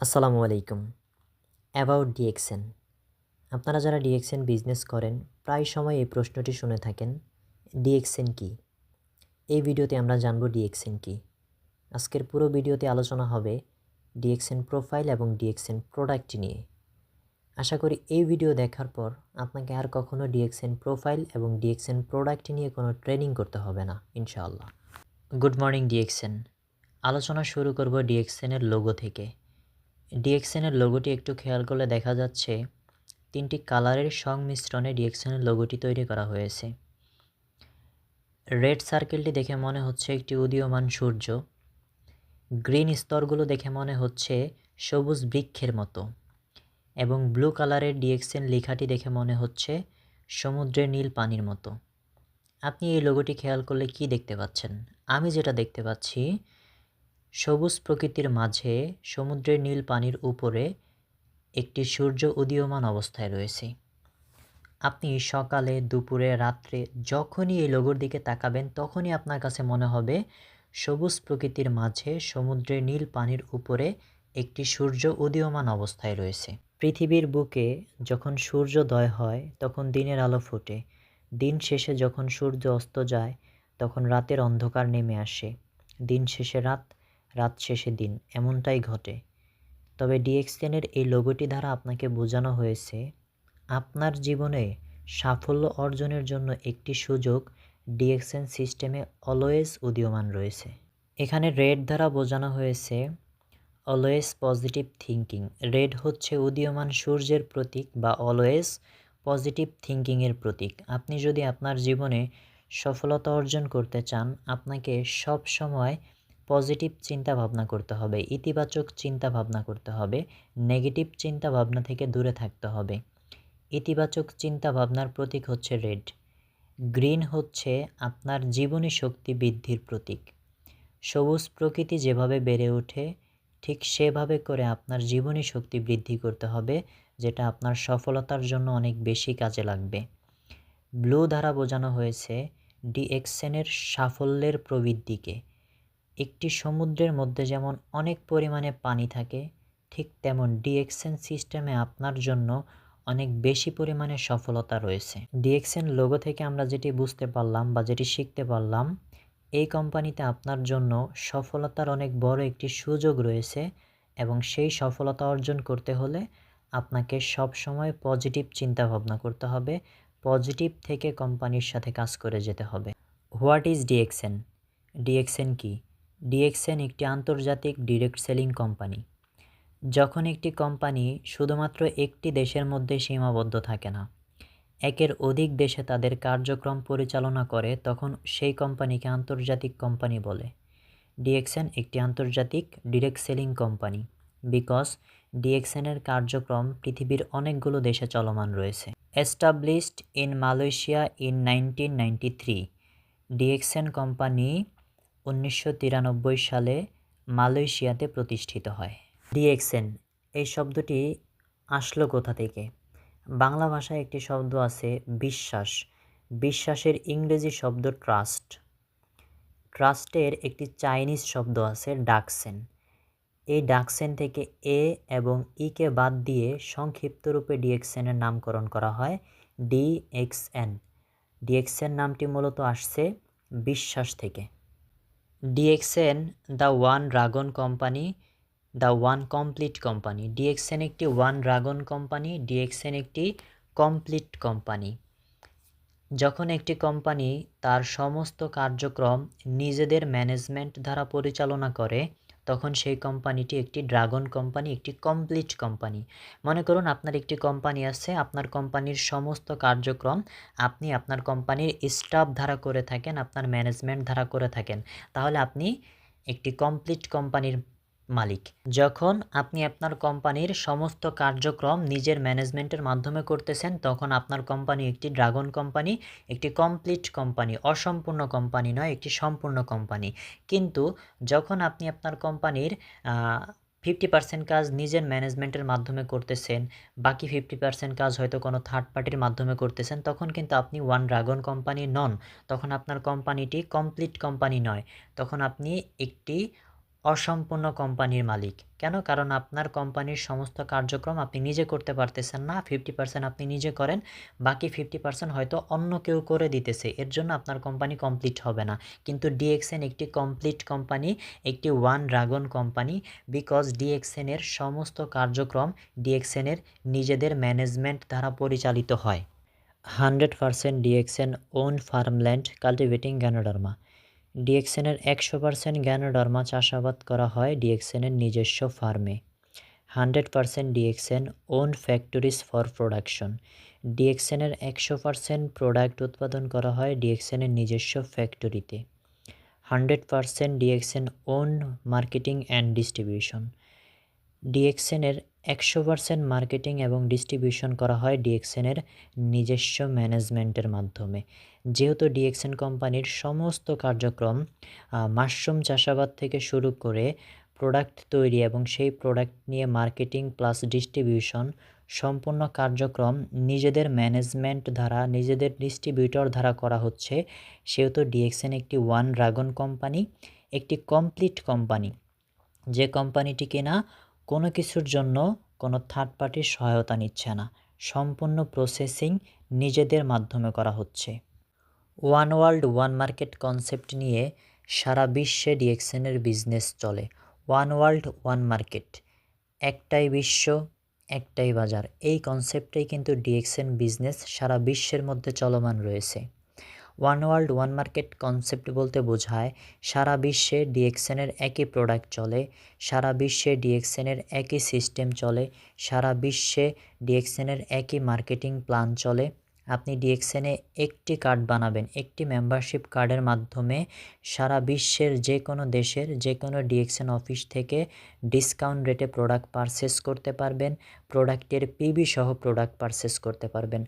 আসসালামু আলাইকুম। About DXN. আপনারা যারা ডিএক্সএন বিজনেস করেন প্রায় সময় এই প্রশ্নটি শুনে থাকেন, ডিএক্সএন কি? এই ভিডিওতে আমরা জানব ডিএক্সএন কি। আজকের পুরো ভিডিওতে আলোচনা হবে ডিএক্সএন প্রোফাইল এবং ডিএক্সএন প্রোডাক্টটি নিয়ে। আশা করি এই ভিডিও দেখার পর আপনাকে আর কখনো ডিএক্সএন প্রোফাইল এবং ডিএক্সএন প্রোডাক্টটি নিয়ে কোনো ট্রেনিং করতে হবে না ইনশাআল্লাহ। Good morning DXN. আলোচনা শুরু করব ডিএক্সএনের লোগো থেকে। ডিএক্সএনের লোগোটি একটু খেয়াল করলে দেখা যাচ্ছে 3টি কালারের সংমিশ্রণে ডিএক্সএনের লোগোটি তৈরি করা হয়েছে। রেড সার্কেলটি দেখে মনে হচ্ছে একটি উদীয়মান সূর্য। গ্রিন স্তরগুলো দেখে মনে হচ্ছে সবুজ বৃক্ষের মতো, এবং ব্লু কালারের ডিএক্সএন লেখাটি দেখে মনে হচ্ছে সমুদ্রের নীল পানির মতো। আপনি এই লোগোটি খেয়াল করলে কি দেখতে পাচ্ছেন? আমি যেটা দেখতে পাচ্ছি, সবুজ প্রকৃতির মাঝে সমুদ্রের নীল পানির উপরে একটি সূর্য উদীয়মান অবস্থায় রয়েছে। আপনি সকালে, দুপুরে, রাত্রে যখনই এই লোগোর দিকে তাকাবেন তখনই আপনার কাছে মনে হবে সবুজ প্রকৃতির মাঝে সমুদ্রের নীল পানির উপরে একটি সূর্য উদীয়মান অবস্থায় রয়েছে। পৃথিবীর বুকে যখন সূর্যোদয় হয় তখন দিনের আলো ফোটে। দিন শেষে যখন সূর্য অস্ত যায় তখন রাতের অন্ধকার নেমে আসে। দিন শেষে রাত, রাত শেষে দিন, এমনটাই ঘটে। তবে ডিএক্সএনের এই লোগোটি দ্বারা আপনাকে বোঝানো হয়েছে আপনার জীবনে সাফল্য অর্জনের জন্য একটি সুযোগ ডিএক্সএন সিস্টেমে অলওয়েজ উদীয়মান রয়েছে। এখানে রেড দ্বারা বোঝানো হয়েছে অলওয়েজ পজিটিভ থিঙ্কিং। রেড হচ্ছে উদীয়মান সূর্যের প্রতীক বা অলওয়েজ পজিটিভ থিঙ্কিংয়ের প্রতীক। আপনি যদি আপনার জীবনে সফলতা অর্জন করতে চান, আপনাকে সব সময় পজিটিভ চিন্তা ভাবনা করতে হবে, ইতিবাচক চিন্তা ভাবনা করতে হবে, নেগেটিভ চিন্তা ভাবনা থেকে দূরে থাকতে হবে। ইতিবাচক চিন্তা ভাবনার প্রতীক হচ্ছে রেড। গ্রিন হচ্ছে আপনার জীবনী শক্তি বৃদ্ধির প্রতীক। সবুজ প্রকৃতি যেভাবে বেড়ে ওঠে ঠিক সেভাবে করে আপনার জীবনী শক্তি বৃদ্ধি করতে হবে, যেটা আপনার সফলতার জন্য অনেক বেশি কাজে লাগবে। ব্লু দ্বারা বোঝানো হয়েছে ডিএক্সএনের সাফল্যের প্রবৃদ্ধিকে। একটি সমুদ্রের মধ্যে যেমন অনেক পরিমাণে পানি থাকে, ঠিক তেমন ডিএক্সএন সিস্টেমে আপনার জন্য অনেক বেশি পরিমাণে সফলতা রয়েছে। ডিএক্সএন লোগো থেকে আমরা যেটি বুঝতে পারলাম বা যেটি শিখতে পারলাম, এই কোম্পানিতে আপনার জন্য সফলতার অনেক বড় একটি সুযোগ রয়েছে, এবং সেই সফলতা অর্জন করতে হলে আপনাকে সব সময় পজিটিভ চিন্তা ভাবনা করতে হবে, পজিটিভ থেকে কোম্পানির সাথে কাজ করে যেতে হবে। What is DXN? ডিএক্সএন কি? ডিএক্সএন একটি আন্তর্জাতিক ডিরেক্ট সেলিং কোম্পানি। যখন একটি কোম্পানি শুধুমাত্র একটি দেশের মধ্যে সীমাবদ্ধ থাকে না, একের অধিক দেশে তাদের কার্যক্রম পরিচালনা করে, তখন সেই কোম্পানিকে আন্তর্জাতিক কোম্পানি বলে। ডিএক্সএন একটি আন্তর্জাতিক ডিরেক্ট সেলিং কোম্পানি বিকজ ডিএক্সএনের কার্যক্রম পৃথিবীর অনেকগুলো দেশে চলমান রয়েছে। Established in Malaysia in 1993, DXN company 1993 সালে মালয়েশিয়াতে প্রতিষ্ঠিত হয়। ডিএক্সএন এই শব্দটি আসলো কোথা থেকে? বাংলা ভাষায় একটি শব্দ আছে বিশ্বাস। বিশ্বাসের ইংরেজি শব্দ ট্রাস্ট। ট্রাস্টের একটি চাইনিজ শব্দ আছে ডাকসেন। এই ডাকসেন থেকে এ এবং ইকে বাদ দিয়ে সংক্ষিপ্ত রূপে ডিএক্সএনের নামকরণ করা হয় ডিএক্সএন। ডিএক্সএন নামটি মূলত আসছে বিশ্বাস থেকে। DXN the one dragon company, the one complete company. DXN একটি ওয়ান ড্রাগন কোম্পানি, ডিএক্সএন একটি কমপ্লিট কোম্পানি। যখন একটি কোম্পানি তার সমস্ত কার্যক্রম নিজেদের ম্যানেজমেন্ট দ্বারা পরিচালনা করে, তখন সেই কোম্পানিটি একটি ড্রাগন কোম্পানি, একটি কমপ্লিট কোম্পানি। মনে করুন আপনার একটি কোম্পানি আছে, আপনার কোম্পানির সমস্ত কার্যক্রম আপনি আপনার কোম্পানির স্টাফ দ্বারা করে থাকেন, আপনার ম্যানেজমেন্ট দ্বারা করে থাকেন, তাহলে আপনি একটি কমপ্লিট কোম্পানির মালিক। যখন আপনি আপনার কোম্পানির সমস্ত কার্যক্রম নিজের ম্যানেজমেন্টের মাধ্যমে করতেছেন, তখন আপনার কোম্পানি একটি ড্রাগন কোম্পানি, একটি কমপ্লিট কোম্পানি, অসম্পূর্ণ কোম্পানি নয়, একটি সম্পূর্ণ কোম্পানি। কিন্তু যখন আপনি আপনার কোম্পানির 50% কাজ নিজের ম্যানেজমেন্টের মাধ্যমে করতেছেন, বাকি 50% কাজ হয়তো কোনো থার্ড পার্টির মাধ্যমে করতেছেন, তখন কিন্তু আপনি ওয়ান ড্রাগন কোম্পানি নন। তখন আপনার কোম্পানিটি কমপ্লিট কোম্পানি নয়, তখন আপনি একটি অসম্পূর্ণ কোম্পানির মালিক। কেন? কারণ আপনার কোম্পানির সমস্ত কার্যক্রম আপনি নিজে করতে পারতেছেন না। 50% আপনি নিজে করেন, বাকি 50% হয়তো অন্য কেউ করে দিতেছে। এর জন্য আপনার কোম্পানি কমপ্লিট হবে না। কিন্তু ডিএক্সএন একটি কমপ্লিট কোম্পানি, একটি ওয়ান ড্রাগন কোম্পানি, বিকজ ডিএক্সএনের সমস্ত কার্যক্রম ডিএক্সএনের নিজেদের ম্যানেজমেন্ট দ্বারা পরিচালিত হয়। 100% DXN own farmland cultivating ganoderma. ডিএক্সএনের 100% গ্যানোডার্মা চাষাবাদ করা হয় ডিএক্সএনের নিজস্ব ফার্মে। 100% DXN own factories for production. ডিএক্সএনের 100% প্রোডাক্ট উৎপাদন করা হয় ডিএক্সএনের নিজস্ব ফ্যাক্টরিতে। 100% DXN own marketing and distribution. ডিএক্সএনের 100% মার্কেটিং এবং ডিস্ট্রিবিউশন করা হয় ডিএক্সএনের নিজস্ব ম্যানেজমেন্টের মাধ্যমে। যেহেতু ডিএক্সএন কোম্পানির সমস্ত কার্যক্রম মাশরুম চাষাবাদ থেকে শুরু করে প্রোডাক্ট তৈরি এবং সেই প্রোডাক্ট নিয়ে মার্কেটিং প্লাস ডিস্ট্রিবিউশন সম্পূর্ণ কার্যক্রম নিজেদের ম্যানেজমেন্ট দ্বারা, নিজেদের ডিস্ট্রিবিউটর দ্বারা করা হচ্ছে, সেহেতু ডিএক্সএন একটি ওয়ান ড্রাগন কোম্পানি, একটি কমপ্লিট কোম্পানি, যে কোম্পানিটি কিনা কোনো কিছুর জন্য কোনো থার্ড পার্টির সহায়তা নিচ্ছে না, সম্পূর্ণ প্রসেসিং নিজেদের মাধ্যমে করা হচ্ছে। One world one market concept নিয়ে সারা বিশ্বে ডিএক্সএনের বিজনেস চলে। ওয়ান ওয়ার্ল্ড ওয়ান মার্কেট, একটাই বিশ্ব একটাই বাজার, এই কনসেপ্টেই কিন্তু ডিএক্সএন বিজনেস সারা বিশ্বের মধ্যে চলমান রয়েছে। One world one market concept বলতে বোঝায় সারা বিশ্বে ডিএক্সএনের একই প্রোডাক্ট চলে, সারা বিশ্বে ডিএক্সএনের একই সিস্টেম চলে, সারা বিশ্বে ডিএক্সএনের একই মার্কেটিং প্ল্যান চলে। আপনি ডিএক্সএনে একটি কার্ড বানাবেন, একটি মেম্বারশিপ কার্ডের মাধ্যমে সারা বিশ্বের যে কোনো দেশের যে কোনো ডিএক্সএন অফিস থেকে ডিসকাউন্ট রেটে প্রোডাক্ট পারচেস করতে পারবেন, প্রোডাক্টের পিবি সহ প্রোডাক্ট পারচেস করতে পারবেন।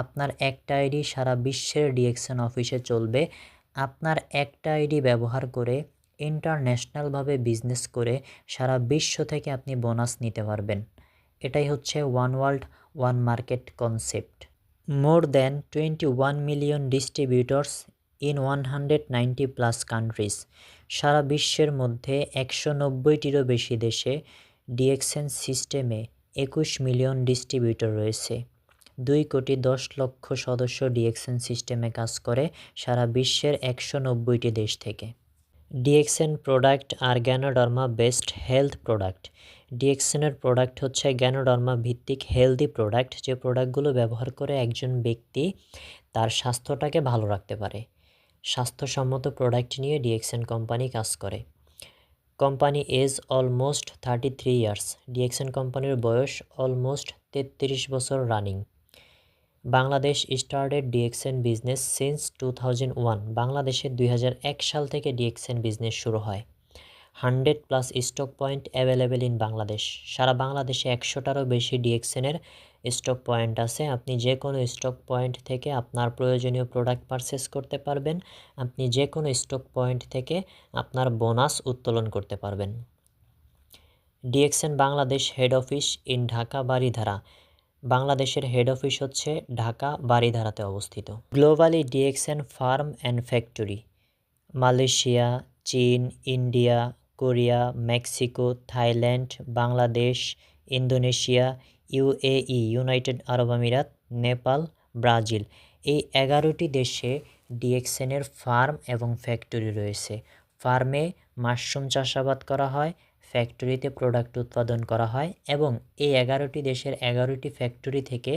আপনার একটা আইডি সারা বিশ্বের ডিএক্সএন অফিসে চলবে। আপনার একটা আইডি ব্যবহার করে ইন্টারন্যাশনালভাবে বিজনেস করে সারা বিশ্ব থেকে আপনি বোনাস নিতে পারবেন। এটাই হচ্ছে one world one market concept. More than 21 million distributors in 190+ countries. সারা বিশ্বের মধ্যে 190টিরও বেশি দেশে ডিএক্সএন সিস্টেমে 21 মিলিয়ন ডিস্ট্রিবিউটর রয়েছে। 2,10,00,000 সদস্য ডিএক্সএন সিস্টেমে কাজ করে সারা বিশ্বের 190টি দেশ থেকে। ডিএক্সএন প্রোডাক্ট আর গ্যানোডার্মা বেস্ট হেলথ প্রোডাক্ট। ডিএক্সএনের প্রোডাক্ট হচ্ছে গ্যানোডার্মা ভিত্তিক হেলদি প্রোডাক্ট, যে প্রোডাক্টগুলো ব্যবহার করে একজন ব্যক্তি তার স্বাস্থ্যটাকে ভালো রাখতে পারে। স্বাস্থ্যসম্মত প্রোডাক্ট নিয়ে ডিএক্সএন কোম্পানি কাজ করে। Company age almost 33 years. DXN কোম্পানির বয়স অলমোস্ট 33 বছর running. Bangladesh started DXN business since 2001। বাংলাদেশে 2001 সাল থেকে ডিএক্সএন বিজনেস শুরু হয়। 100+ stock point available in Bangladesh. সারা বাংলাদেশে 100টারও বেশি ডিএক্সএনের স্টক পয়েন্ট আছে। আপনি যে কোনো স্টক পয়েন্ট থেকে আপনার প্রয়োজনীয় প্রোডাক্ট পারচেস করতে পারবেন। আপনি যে কোনো স্টক পয়েন্ট থেকে আপনার বোনাস উত্তোলন করতে পারবেন। DXN Bangladesh head office in Dhaka Baridhara. বাংলাদেশের হেড অফিস হচ্ছে ঢাকা বারিধারাতে অবস্থিত। Globally DXN farm and factory Malaysia, চীন, India, Korea, Mexico, Thailand, Bangladesh, Indonesia, UAE, United Arab আমিরাত, নেপাল, ব্রাজিল, এই 11টি দেশে ডিএক্সএনের ফার্ম এবং ফ্যাক্টরি রয়েছে। ফার্মে মাশরুম চাষাবাদ করা হয়, ফ্যাক্টরিতে প্রোডাক্ট উৎপাদন করা হয় এবং এই 11টি দেশের 11টি ফ্যাক্টরি থেকে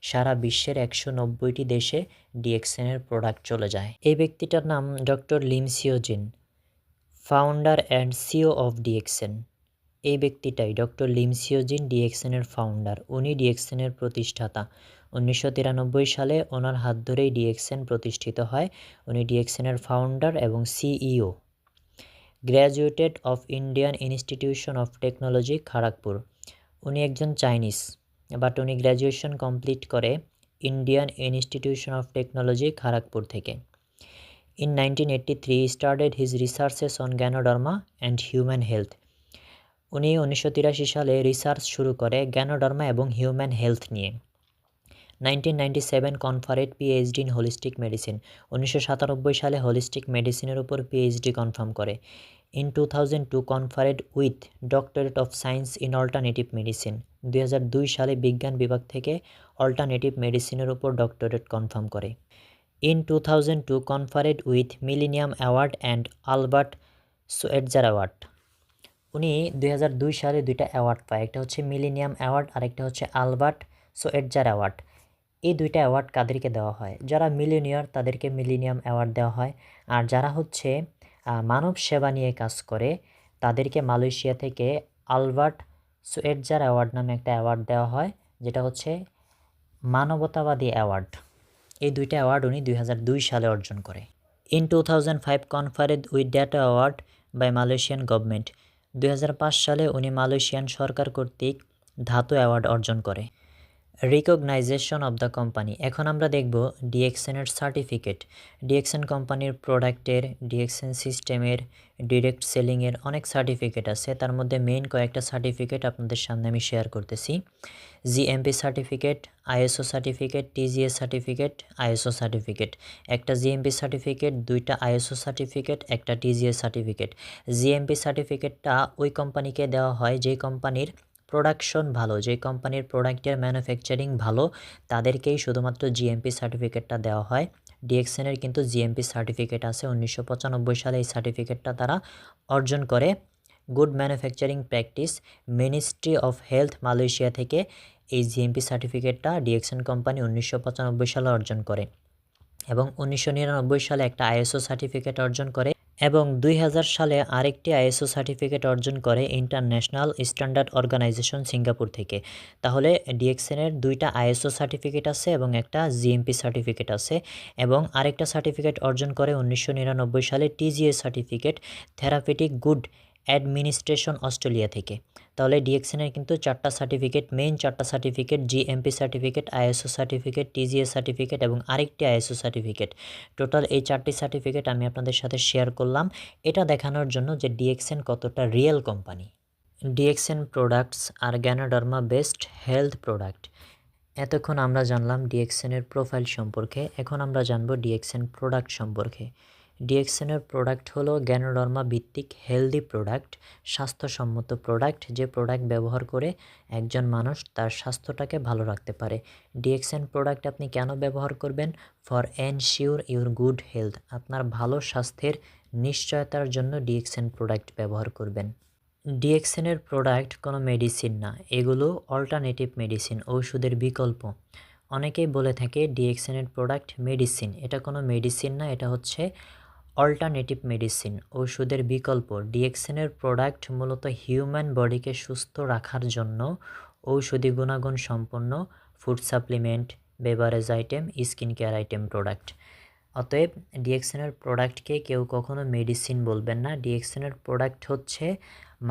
সারা বিশ্বের 190টি দেশে ডিএক্সএনের প্রোডাক্ট চলে যায়। এই ব্যক্তিটার নাম doctor Lim Seojin, founder and CEO of DXN. এই ব্যক্তিটাই ডক্টর লিম সিওজিন ডিএক্সএনের ফাউন্ডার। উনি ডিএক্সএনের প্রতিষ্ঠাতা। 1993 সালে ওনার হাত ধরেই ডিএক্সএন প্রতিষ্ঠিত হয়। উনি ডিএক্সএনের ফাউন্ডার এবং CEO. Graduated of Indian Institution of Technology Kharagpur. উনি একজন চাইনিজ, বাট উনি গ্র্যাজুয়েশন কমপ্লিট করে Indian Institution of Technology Kharagpur থেকে। In 1983 started his researches on ganoderma and human health. উনি 1983 সালে রিসার্চ শুরু করে গ্যানোডার্মা এবং হিউম্যান হেলথ নিয়ে। 1997 conferred PhD in holistic medicine. 1997 সালে হোলিস্টিক মেডিসিনের উপর পিএইচডি কনফার্ম করে। In 2002 conferred with doctorate of science in alternative medicine. 2002 সালে বিজ্ঞান বিভাগ থেকে অল্টারনেটিভ মেডিসিনের উপর ডক্টরেট কনফার্ম করে। In 2002 conferred with millennium award and Albert Schweitzer award. উনি 2002 সালে দুইটা অ্যাওয়ার্ড পায়, একটা হচ্ছে মিলেনিয়াম অ্যাওয়ার্ড আর একটা হচ্ছে আলবার্ট সোয়েটজার অ্যাওয়ার্ড। এই দুইটা অ্যাওয়ার্ড কাদেরকে দেওয়া হয়? যারা মিলেনিয়ার তাদেরকে মিলেনিয়াম অ্যাওয়ার্ড দেওয়া হয়, আর যারা হচ্ছে মানব সেবা নিয়ে কাজ করে তাদেরকে মালয়েশিয়া থেকে আলবার্ট সোয়েটজার অ্যাওয়ার্ড নামে একটা অ্যাওয়ার্ড দেওয়া হয়, যেটা হচ্ছে মানবতাবাদী অ্যাওয়ার্ড। এই দুইটা অ্যাওয়ার্ড উনি 2002 সালে অর্জন করে। In 2005 conferred with data award by Malaysian government. 2005 সালে উনি মালয়েশিয়ান সরকার কর্তৃক ধাতু অ্যাওয়ার্ড অর্জন করে। Recognition of the company. এখন আমরা দেখব ডিএক্সএনের সার্টিফিকেট। ডিএক্সএন কোম্পানির প্রোডাক্টের, ডিএক্সএন সিস্টেমের, ডিরেক্ট সেলিংয়ের অনেক সার্টিফিকেট আছে, তার মধ্যে মেইন কয়েকটা সার্টিফিকেট আপনাদের সামনে আমি শেয়ার করতেছি। GMP certificate, ISO certificate, TGS certificate, ISO certificate. একটা জিএমপি সার্টিফিকেট, দুইটা আইএসও সার্টিফিকেট, একটা টিজিএস সার্টিফিকেট। জিএমপি সার্টিফিকেটটা ওই কোম্পানিকে দেওয়া হয় যে কোম্পানির প্রোডাকশন ভালো, যে কোম্পানির প্রোডাক্টের ম্যানুফ্যাকচারিং ভালো, তাদেরকেই শুধুমাত্র জিএমপি সার্টিফিকেটটা দেওয়া হয়। ডিএক্সএনের কিন্তু জিএমপি সার্টিফিকেট আছে, 1995 সালে এই সার্টিফিকেটটা তারা অর্জন করে। Good manufacturing practice, ministry of health Malaysia থেকে এই জিএমপি সার্টিফিকেটটা ডিএক্সএন কোম্পানি 1995 সালে অর্জন করে, এবং 1999 সালে একটা আইএসও সার্টিফিকেট অর্জন করে, এবং 2000 সালে আরেকটি আইএসও সার্টিফিকেট অর্জন করে ইন্টারন্যাশনাল স্ট্যান্ডার্ড অর্গানাইজেশন সিঙ্গাপুর থেকে। তাহলে ডিএক্সএনের দুইটা আইএসও সার্টিফিকেট আছে এবং একটা জিএমপি সার্টিফিকেট আছে, এবং আরেকটা সার্টিফিকেট অর্জন করে 1999 সালে TGS certificate, therapeutic good administration Australia থেকে। তাহলে ডিএক্সএনের কিন্তু চারটা সার্টিফিকেট, মেইন চারটা certificate, GMP certificate, ISO certificate, TGS certificate এবং আরেকটি আইএসও সার্টিফিকেট। টোটাল এই চারটি সার্টিফিকেট আমি আপনাদের সাথে শেয়ার করলাম, এটা দেখানোর জন্য যে ডিএক্সএন কতটা রিয়েল কোম্পানি। ডিএক্সএন প্রোডাক্টস আর গ্যানোডার্মা বেস্ট হেলথ প্রোডাক্ট। এতক্ষণ আমরা জানলাম ডিএক্সএনের প্রোফাইল সম্পর্কে, এখন আমরা জানব ডিএক্সএন প্রোডাক্ট সম্পর্কে। ডিএক্সএনের প্রোডাক্ট হলো গ্যানোডার্মা ভিত্তিক হেলদি প্রোডাক্ট, স্বাস্থ্যসম্মত প্রোডাক্ট, যে প্রোডাক্ট ব্যবহার করে একজন মানুষ তার স্বাস্থ্যটাকে ভালো রাখতে পারে। ডিএক্সএন প্রোডাক্ট আপনি কেন ব্যবহার করবেন? For ensure your good health, আপনার ভালো স্বাস্থ্যের নিশ্চয়তার জন্য ডিএক্সএন প্রোডাক্ট ব্যবহার করবেন। ডিএক্সএনের প্রোডাক্ট কোনো মেডিসিন না, এগুলো অল্টারনেটিভ মেডিসিন, ঔষধের বিকল্প। অনেকেই বলে থাকে ডিএক্সএনের প্রোডাক্ট মেডিসিন, এটা কোনো মেডিসিন না, এটা হচ্ছে অল্টারনেটিভ মেডিসিন, ওষুধের বিকল্প। ডিএক্সএনের প্রোডাক্ট মূলত হিউম্যান বডিকে সুস্থ রাখার জন্য ঔষধি গুণাগুণ সম্পন্ন food supplement, beverage item, skin care item product. অতএব ডিএক্সএনের প্রোডাক্টকে কেউ কখনো মেডিসিন বলবেন না। ডিএক্সএনের প্রোডাক্ট হচ্ছে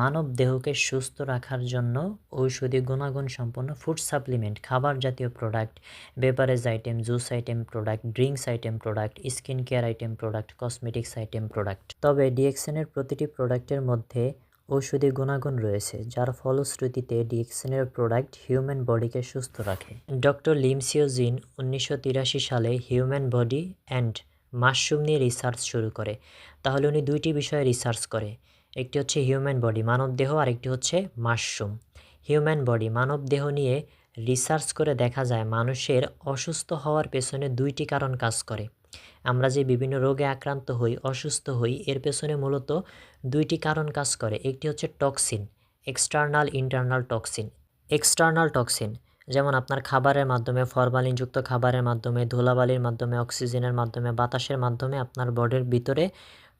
মানব দেহকে সুস্থ রাখার জন্য ঔষধি গুণাগুণ সম্পন্ন ফুড সাপ্লিমেন্ট, খাবার জাতীয় product, beverage item, juice item product, drinks item product, skin care item product, cosmetics item product. তবে ডিএক্সএনের প্রতিটি প্রোডাক্টের মধ্যে ঔষধি গুণাগুণ রয়েছে, যার ফলশ্রুতিতে ডিএক্সএনের প্রোডাক্ট হিউম্যান বডিকে সুস্থ রাখে। ডক্টর লিম সিও জিন 1983 সালে হিউম্যান বডি অ্যান্ড মাশরুম নিয়ে রিসার্চ শুরু করে। তাহলে উনি দুইটি বিষয়ে রিসার্চ করে, একটি হচ্ছে হিউম্যান বডি মানব দেহ, আর একটি হচ্ছে মাশরুম। হিউম্যান বডি মানব দেহ নিয়ে রিসার্চ করে দেখা যায় মানুষের অসুস্থ হওয়ার পেছনে দুইটি কারণ কাজ করে। আমরা যে বিভিন্ন রোগে আক্রান্ত হই, অসুস্থ হই, এর পেছনে মূলত দুইটি কারণ কাজ করে। একটি হচ্ছে toxin, external internal toxin. External toxin যেমন আপনার খাবারের মাধ্যমে, ফরমালিনযুক্ত খাবারের মাধ্যমে, ধুলাবালির মাধ্যমে, অক্সিজেনের মাধ্যমে, বাতাসের মাধ্যমে আপনার বডির ভিতরে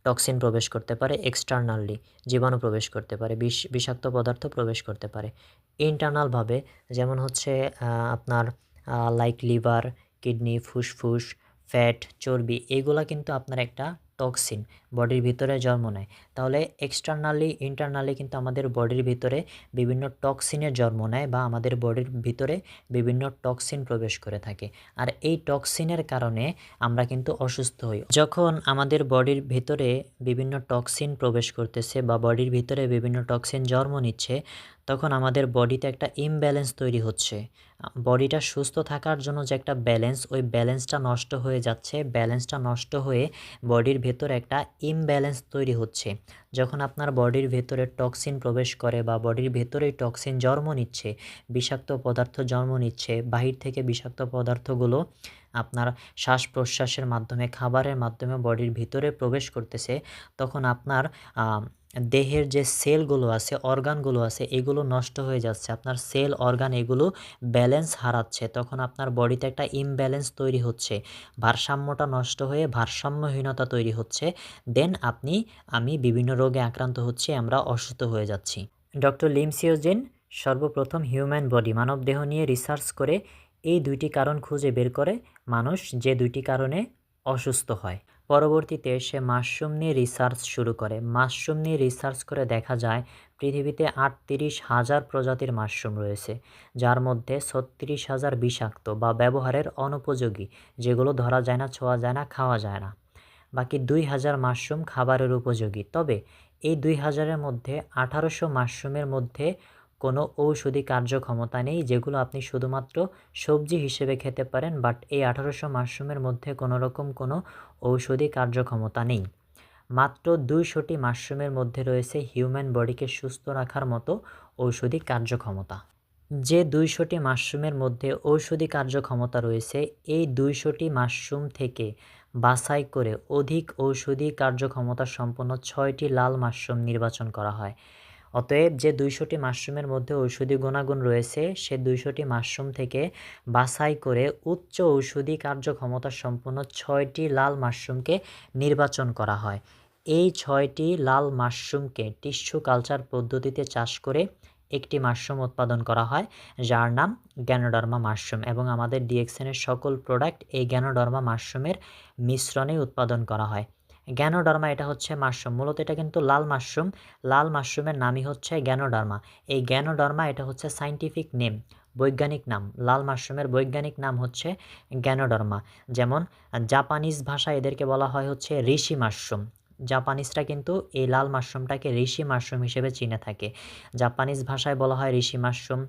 টক্সিন প্রবেশ করতে পারে। এক্সটার্নালি জীবাণু প্রবেশ করতে পারে, বিষাক্ত পদার্থ প্রবেশ করতে পারে। ইন্টারনালভাবে যেমন হচ্ছে আপনার লাইক লিভার, কিডনি, ফুসফুস, ফ্যাট, চর্বি, এগুলা কিন্তু আপনার একটা টক্সিন বডির ভিতরে জন্ম নেয়। তাহলে এক্সটার্নালি ইন্টারনালি কিন্তু আমাদের বডির ভিতরে বিভিন্ন টক্সিনের জন্ম নেয়, বা আমাদের বডির ভিতরে বিভিন্ন টক্সিন প্রবেশ করে থাকে। আর এই টক্সিনের কারণে আমরা কিন্তু অসুস্থ হই। যখন আমাদের বডির ভিতরে বিভিন্ন টক্সিন প্রবেশ করতেছে বা বডির ভিতরে বিভিন্ন টক্সিন জন্ম নিচ্ছে, তখন আমাদের বডিতে একটা ইমব্যালেন্স তৈরি হচ্ছে। বডিটা সুস্থ থাকার জন্য যে একটা ব্যালেন্স, ওই ব্যালেন্সটা নষ্ট হয়ে যাচ্ছে। ব্যালেন্সটা নষ্ট হয়ে বডির ভেতরে একটা ইমব্যালেন্স তৈরি হচ্ছে, যখন আপনার বডির ভেতরে টক্সিন প্রবেশ করে বা বডির ভেতরেই টক্সিন জন্ম নিচ্ছে, বিষাক্ত পদার্থ জন্ম নিচ্ছে, বাহির থেকে বিষাক্ত পদার্থগুলো আপনার শ্বাস-প্রশ্বাসের মাধ্যমে, খাবারের মাধ্যমে বডির ভিতরে প্রবেশ করতেছে, তখন আপনার দেহের যে সেলগুলো আছে, অর্গানগুলো আছে, এগুলো নষ্ট হয়ে যাচ্ছে। আপনার সেল, অর্গান এগুলো ব্যালেন্স হারাচ্ছে। তখন আপনার বডিতে একটা ইমব্যালেন্স তৈরি হচ্ছে। ভারসাম্যটা নষ্ট হয়ে ভারসাম্যহীনতা তৈরি হচ্ছে। দেন আমি বিভিন্ন রোগে আক্রান্ত হচ্ছি, আমরা অসুস্থ হয়ে যাচ্ছি। ডক্টর লিম সিওজিন সর্বপ্রথম হিউম্যান বডি, মানবদেহ নিয়ে রিসার্চ করে এই 2টি কারণ খুঁজে বের করে মানুষ যে 2টি কারণে অসুস্থ হয়। পরবর্তীতে সে মাশরুম নিয়ে রিসার্চ শুরু করে। মাশরুম নিয়ে রিসার্চ করে দেখা যায় পৃথিবীতে ৩৮,০০০ প্রজাতির মাশরুম রয়েছে, যার মধ্যে ৩৬,০০০ বিষাক্ত বা ব্যবহারের অনুপযোগী, যেগুলো ধরা যায় না, ছোঁয়া যায় না, খাওয়া যায় না। বাকি ২,০০০ মাশরুম খাবারের উপযোগী। তবে এই ২,০০০-এর মধ্যে ১৮০০ মাশরুমের মধ্যে কোনো ঔষধি কার্যক্ষমতা নেই, যেগুলো আপনি শুধুমাত্র সবজি হিসেবে খেতে পারেন। বাট এই ১৮০০ মাশরুমের মধ্যে কোনো রকম কোনো ঔষধি কার্যক্ষমতা নেই। মাত্র ২০০টি মাশরুমের মধ্যে রয়েছে হিউম্যান বডিকে সুস্থ রাখার মতো ঔষধি কার্যক্ষমতা। যে ২০০টি মাশরুমের মধ্যে ঔষধি কার্যক্ষমতা রয়েছে, এই ২০০টি মাশরুম থেকে বাছাই করে অধিক ঔষধি কার্যক্ষমতা সম্পন্ন ৬টি লাল মাশরুম নির্বাচন করা হয়। অতএব যে ২০০টি মাশরুমের মধ্যে ঔষধি গুণাগুণ রয়েছে, সে ২০০টি মাশরুম থেকে বাছাই করে উচ্চ ঔষধি কার্যক্ষমতা সম্পন্ন ৬টি লাল মাশরুমকে নির্বাচন করা হয়। এই ৬টি লাল মাশরুমকে টিস্যু কালচার পদ্ধতিতে চাষ করে একটি মাশরুম উৎপাদন করা হয়, যার নাম গ্যানোডার্মা মাশরুম, এবং আমাদের ডিএক্সএনের সকল প্রোডাক্ট এই গ্যানোডার্মা মাশরুমের মিশ্রণে উৎপাদন করা হয়। গ্যানোডার্মা এটা হচ্ছে মাশরুম, মূলত এটা কিন্তু লাল মাশরুম। লাল মাশরুমের নামই হচ্ছে গ্যানোডার্মা। এই গ্যানোডার্মা এটা হচ্ছে সায়েন্টিফিক নেম, বৈজ্ঞানিক নাম। লাল মাশরুমের বৈজ্ঞানিক নাম হচ্ছে গ্যানোডার্মা। যেমন জাপানিজ ভাষায় এদেরকে বলা হয় হচ্ছে ঋষি মাশরুম। জাপানিজরা কিন্তু এই লাল মাশরুমটাকে ঋষি মাশরুম হিসেবে চিনে থাকে। জাপানিজ ভাষায় বলা হয় ঋষি মাশরুম,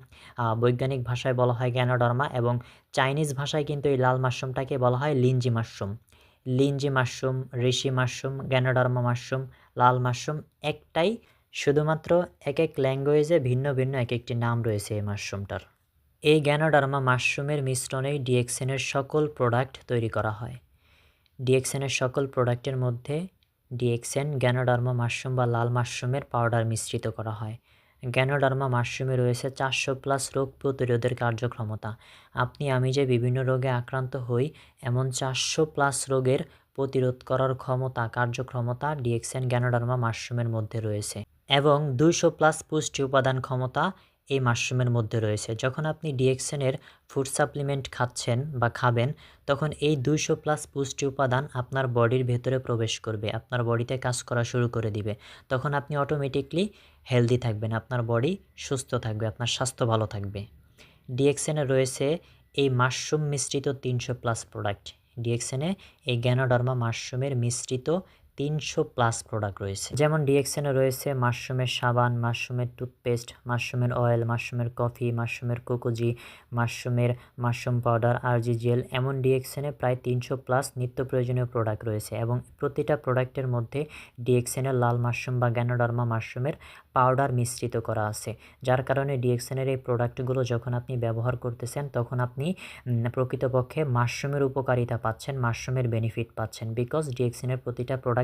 বৈজ্ঞানিক ভাষায় বলা হয় গ্যানোডার্মা, এবং চাইনিজ ভাষায় কিন্তু এই লাল মাশরুমটাকে বলা হয় লিঞ্জি মাশরুম। লিঞ্জি মাশরুম, ঋষি মাশরুম, গ্যানোডার্মা মাশরুম, লাল মাশরুম একটাই, শুধুমাত্র এক এক ল্যাঙ্গুয়েজে ভিন্ন ভিন্ন এক একটি নাম রয়েছে এই মাশরুমটার। এই গ্যানোডার্মা মাশরুমের মিশ্রণেই ডিএক্সএনের সকল প্রোডাক্ট তৈরি করা হয়। ডিএক্সএনের সকল প্রোডাক্টের মধ্যে ডিএক্সএন গ্যানোডার্মা মাশরুম বা লাল মাশরুমের পাউডার মিশ্রিত করা হয়। গ্যানোডার্মা মাশরুমে রয়েছে 400+ রোগ প্রতিরোধের কার্যক্ষমতা। আমি যে বিভিন্ন রোগে আক্রান্ত হই, এমন 400+ রোগের প্রতিরোধ করার কার্যক্ষমতা ডিএক্সএন গ্যানোডার্মা মাশরুমের মধ্যে রয়েছে, এবং 200+ পুষ্টি উপাদান ক্ষমতা এই মাশরুমের মধ্যে রয়েছে। যখন আপনি ডিএক্সএনের ফুড সাপ্লিমেন্ট খাচ্ছেন বা খাবেন, তখন এই 200+ পুষ্টি উপাদান আপনার বডির ভেতরে প্রবেশ করবে, আপনার বডিতে কাজ করা শুরু করে দিবে। তখন আপনি অটোমেটিকলি হেলদি থাকবেন, আপনার বডি সুস্থ থাকবে, আপনার স্বাস্থ্য ভালো থাকবে। ডিএক্সএনে রয়েছে এই মাশরুম মিশ্রিত 300+ প্রোডাক্ট। ডিএক্সএনে এই গ্যানোডার্মা মাশরুমের মিশ্রিত 300+ প্রোডাক্ট রয়েছে। যেমন ডিএক্সএনে রয়েছে মাশরুমের সাবান, মাশরুমের টুথপেস্ট, মাশরুমের অয়েল, মাশরুমের কফি, মাশরুমের Cocozhi, mushroom powder, RG gel. এমন ডিএক্সএনে প্রায় 300+ নিত্য প্রয়োজনীয় প্রোডাক্ট রয়েছে, এবং প্রতিটা প্রোডাক্টের মধ্যে ডিএক্সএনের লাল মাশরুম বা গ্যানোডার্মা মাশরুমের পাউডার মিশ্রিত করা আছে, যার কারণে ডিএক্সএনের এই প্রোডাক্টগুলো যখন আপনি ব্যবহার করতেছেন, তখন আপনি প্রকৃতপক্ষে মাশরুমের উপকারিতা পাচ্ছেন, মাশরুমের বেনিফিট পাচ্ছেন, বিকজ ডিএক্সএনের প্রতিটা প্রোডাক্টে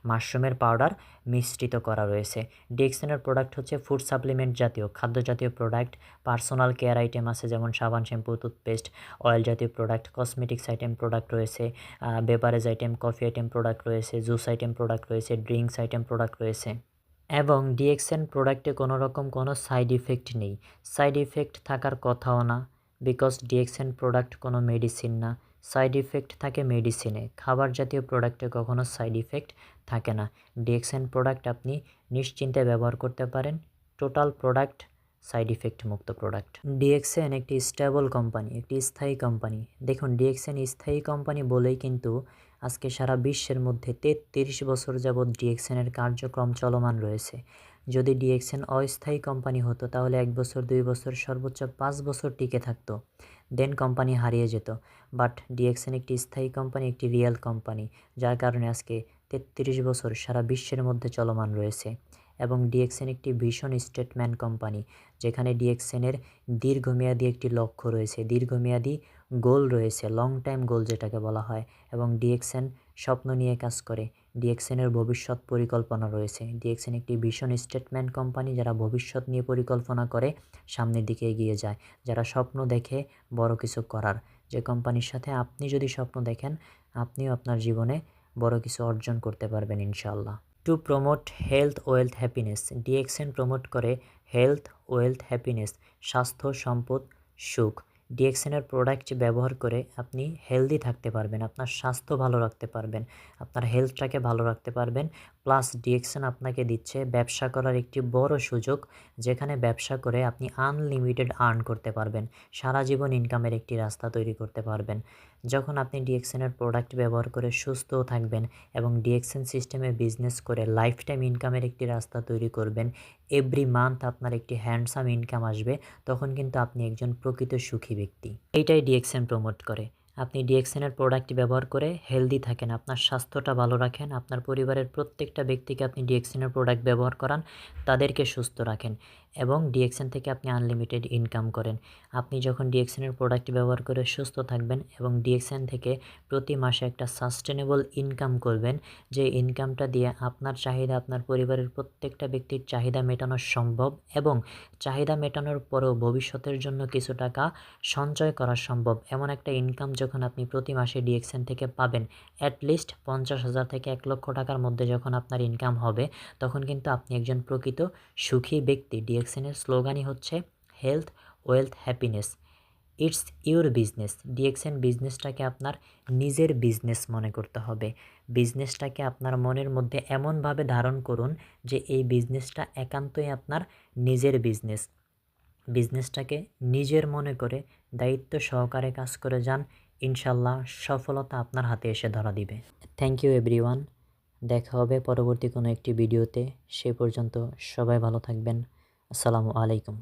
মাশরুমের পাউডার মিশ্রিত করা রয়েছে। ডিএক্সএনের প্রোডাক্ট হচ্ছে ফুড সাপ্লিমেন্ট জাতীয়, খাদ্য জাতীয় প্রোডাক্ট। পার্সোনাল কেয়ার আইটেম আছে, যেমন সাবান, শ্যাম্পু, টুথপেস্ট, অয়েল জাতীয় প্রোডাক্ট, কসমেটিক্স আইটেম প্রোডাক্ট রয়েছে, beverage item, coffee item product রয়েছে, জুস আইটেম প্রোডাক্ট রয়েছে, ড্রিঙ্কস আইটেম প্রোডাক্ট রয়েছে। এবং ডিএক্সএন প্রোডাক্টে কোনো রকম কোনো সাইড ইফেক্ট নেই, সাইড ইফেক্ট থাকার কথাও না, বিকজ ডিএক্সএন প্রোডাক্ট কোনো মেডিসিন না। সাইড ইফেক্ট থাকে মেডিসিনে, খাবার জাতীয় প্রোডাক্টে কখনো সাইড ইফেক্ট থাকে না। ডিএক্সএন প্রোডাক্ট আপনি নিশ্চিন্তে ব্যবহার করতে পারেন, টোটাল প্রোডাক্ট সাইড ইফেক্ট মুক্ত প্রোডাক্ট। ডিএক্সএন একটি স্টেবল কোম্পানি, একটি স্থায়ী কোম্পানি। দেখুন, ডিএক্সএন স্থায়ী কোম্পানি বলেই কিন্তু আজকে সারা বিশ্বের মধ্যে 33 বছর যাবৎ ডিএক্সএনের কার্যক্রম চলমান রয়েছে। যদি ডিএক্সএন অস্থায়ী কোম্পানি হতো, তাহলে 1 বছর, 2 বছর, সর্বোচ্চ 5 বছর টিকে থাকতো, দেন কোম্পানি হারিয়ে যেত। বাট ডিএক্সএন একটি স্থায়ী কোম্পানি, একটি রিয়েল কোম্পানি, যার কারণে আজকে 33 বছর সারা বিশ্বের মধ্যে চলমান রয়েছে এবং ডিএক্সএন একটি ভিশন স্টেটমেন্ট কোম্পানি, যেখানে ডিএক্সএনের দীর্ঘমেয়াদী একটি লক্ষ্য রয়েছে, দীর্ঘমেয়াদী গোল রয়েছে, লং টাইম গোল যেটাকে বলা হয়, এবং ডিএক্সএন স্বপ্ন নিয়ে কাজ করে। ডিএক্সএনের ভবিষ্যৎ পরিকল্পনা রয়েছে। ডিএক্সএন একটি ভিশন স্টেটমেন্ট কোম্পানি, যারা ভবিষ্যৎ নিয়ে পরিকল্পনা করে সামনের দিকে এগিয়ে যায়, যারা স্বপ্ন দেখে বড় কিছু করার। যে কোম্পানির সাথে আপনি যদি স্বপ্ন দেখেন, আপনিও আপনার জীবনে বড় কিছু অর্জন করতে পারবেন ইনশাআল্লাহ। To promote health, wealth, happiness, DXN promote করে হেলথ, ওয়েলথ, হ্যাপিনেস, স্বাস্থ্য, সম্পদ, সুখ। ডিএক্সএনের প্রোডাক্ট ব্যবহার করে আপনি হেলদি থাকতে পারবেন, আপনার স্বাস্থ্য ভালো রাখতে পারবেন, আপনার হেলথটাকে ভালো রাখতে পারবেন। প্লাস ডিএক্সএন আপনাকে দিচ্ছে ব্যবসা করার একটি বড় সুযোগ, যেখানে ব্যবসা করে আপনি আনলিমিটেড আর্ন করতে পারবেন, সারা জীবন ইনকামের একটি রাস্তা তৈরি করতে পারবেন। যখন আপনি ডিএক্সএনের প্রোডাক্ট ব্যবহার করে সুস্থও থাকবেন এবং ডিএক্সএন সিস্টেমে বিজনেস করে লাইফ টাইম ইনকামের একটি রাস্তা তৈরি করবেন, এভরি মান্থ আপনার একটি হ্যান্ডসাম ইনকাম আসবে, তখন কিন্তু আপনি একজন প্রকৃত সুখী ব্যক্তি। এইটাই ডিএক্সএন প্রমোট করে। আপনি ডিএক্সএনের প্রোডাক্ট ব্যবহার করে হেলদি থাকেন, আপনার স্বাস্থ্যটা ভালো রাখেন, আপনার পরিবারের প্রত্যেকটা ব্যক্তিকে আপনি ডিএক্সএনের প্রোডাক্ট ব্যবহার করান, তাদেরকে সুস্থ রাখেন এবং ডিএক্সএন থেকে আপনি আনলিমিটেড ইনকাম করেন। আপনি যখন ডিএক্সএনের প্রোডাক্ট ব্যবহার করে সুস্থ থাকবেন এবং ডিএক্সএন থেকে প্রতি মাসে একটা সাস্টেনেবল ইনকাম করবেন, যে ইনকামটা দিয়ে আপনার চাহিদা, আপনার পরিবারের প্রত্যেকটা ব্যক্তির চাহিদা মেটানো সম্ভব এবং চাহিদা মেটানোর পরেও ভবিষ্যতের জন্য কিছু টাকা সঞ্চয় করা সম্ভব। এমন একটা ইনকাম যখন আপনি প্রতি মাসে ডিএক্সএন থেকে পাবেন, অ্যাটলিস্ট 50,000 থেকে 1 লক্ষ টাকার মধ্যে যখন আপনার ইনকাম হবে, তখন কিন্তু আপনি একজন প্রকৃত সুখী ব্যক্তি। ডিএক্সএনের স্লোগানই হচ্ছে health, wealth, happiness, it's your business. DXN বিজনেসটাকে আপনার নিজের বিজনেস মনে করতে হবে। বিজনেসটাকে আপনার মনের মধ্যে এমনভাবে ধারণ করুন যে এই বিজনেসটা একান্তই আপনার নিজের বিজনেস। বিজনেসটাকে নিজের মনে করে দায়িত্ব সহকারে কাজ করে যান, ইনশাল্লাহ সফলতা আপনার হাতে এসে ধরা দিবে। Thank you everyone. দেখা হবে পরবর্তী কোনো একটি ভিডিওতে। সে পর্যন্ত সবাই ভালো থাকবেন। আসসালামু আলাইকুম।